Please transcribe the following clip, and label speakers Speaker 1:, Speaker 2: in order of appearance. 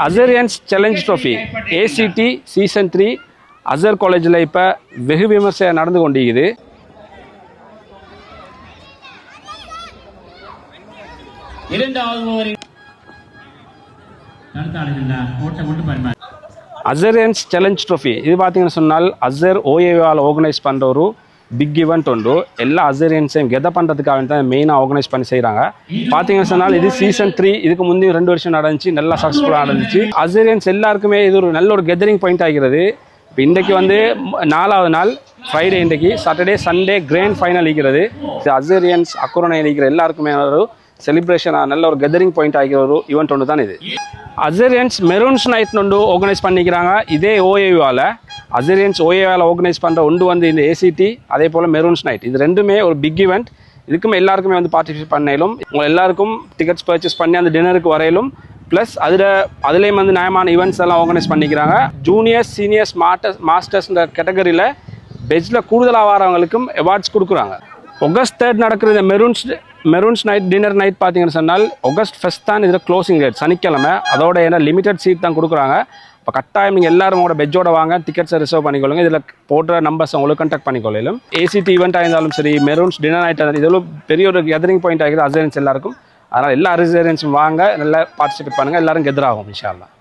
Speaker 1: அசரியன்ஸ் challenge trophy ACT season 3 அசர் காலேஜில் இப்போ வெகு விமர்சையாக நடந்து கொண்டிருக்குது. அசரியன்ஸ் சேலஞ்ச் ட்ரோஃபி இது பார்த்தீங்கன்னு சொன்னால் அசர் OAவால் ஆர்கனைஸ் பண்ணுற ஒரு பிக் ஈவெண்ட் உண்டு. எல்லா அசரியன்ஸையும் கெதர் பண்ணுறதுக்காக தான் மெயினாக ஆர்கனைஸ் பண்ணி செய்கிறாங்க. பார்த்தீங்கன்னு சொன்னால் இது சீசன் 3. இதுக்கு முந்தைய 2 வருஷம் நடந்துச்சு, நல்லா சக்ஸஸ்ஃபுல்லாக நடந்துச்சு. அசரியன்ஸ் எல்லாருக்குமே இது ஒரு நல்ல ஒரு கெதரிங் பாயிண்ட் ஆகிறது. இப்போ இன்றைக்கு வந்து 4வது நாள் ஃப்ரைடே, இன்றைக்கு சாட்டர்டே சண்டே கிராண்ட் ஃபைனல் இருக்கிறது. அசரியன்ஸ் அக்குரணை இருக்கிற எல்லாருக்குமே ஒரு செலிப்ரேஷனாக நல்ல ஒரு கெதரிங் பாயிண்ட் ஆகிற ஒரு ஈவெண்ட் ஒன்று தான் இது. அசரியன்ஸ் மெரூன்ஸ் நைட் ஒன்று ஆர்கனைஸ் பண்ணிக்கிறாங்க. இதே OAவால் அசரியன்ஸ் OAவால் ஆர்கனைஸ் பண்ணுற ஒன்று வந்து இந்த ACT, அதே போல் மெரூன்ஸ் நைட். இது ரெண்டுமே ஒரு பிக் ஈவெண்ட். இதுக்குமே எல்லாருக்குமே வந்து பார்ட்டிசிபேட் பண்ணலும், உங்கள் எல்லாருக்கும் டிக்கெட்ஸ் பர்ச்சேஸ் பண்ணி அந்த டின்னருக்கு வரையிலும். ப்ளஸ் அதுலேயும் வந்து நியாயமான ஈவெண்ட்ஸ் எல்லாம் ஆர்கனைஸ் பண்ணிக்கிறாங்க. ஜூனியர்ஸ் சீனியர்ஸ் மாஸ்டர்ஸ்ன்ற கேட்டகரியில் பெஸ்ட்டில் கூடுதலாக வரவங்களுக்கும் அவார்ட்ஸ் கொடுக்குறாங்க. ஆகஸ்ட் 3 நடக்கிற இந்த மெரூன்ஸ் நைட் டின்னர் நைட் பார்த்தீங்கன்னு சொன்னால் ஆகஸ்ட் 1 தான் இதில் க்ளோசிங் டேட், சனிக்கிழமை. அதோட ஏன்னா லிமிடெட் சீட் தான் கொடுக்குறாங்க. இப்போ கட்டாயம் நீங்கள் எல்லாரும் உங்களோட பெஜ்ஜோட வாங்க, டிக்கெட்ஸை ரிசர்வ் பண்ணிக்கொள்ளுங்க. இதில் போடுற நம்பர்ஸ் உங்களுக்கு கான்டாக்ட் பண்ணிக்கொள்ளும். ACT ஈவெண்ட்டாக இருந்தாலும் சரி, மெரூன்ஸ் டின்னர் நைட் இருந்தாலும் இதெல்லாம் பெரிய ஒரு கெதரிங் பாயிண்ட் ஆகிடுது அசரியன்ஸ் எல்லாருக்கும். அதனால் எல்லா அசரியன்ஸும் வாங்க, நல்லா பார்ட்டிசிபேட் பண்ணுங்கள், எல்லாரும் கெதர் ஆகும் இன்ஷா அல்லாஹ்.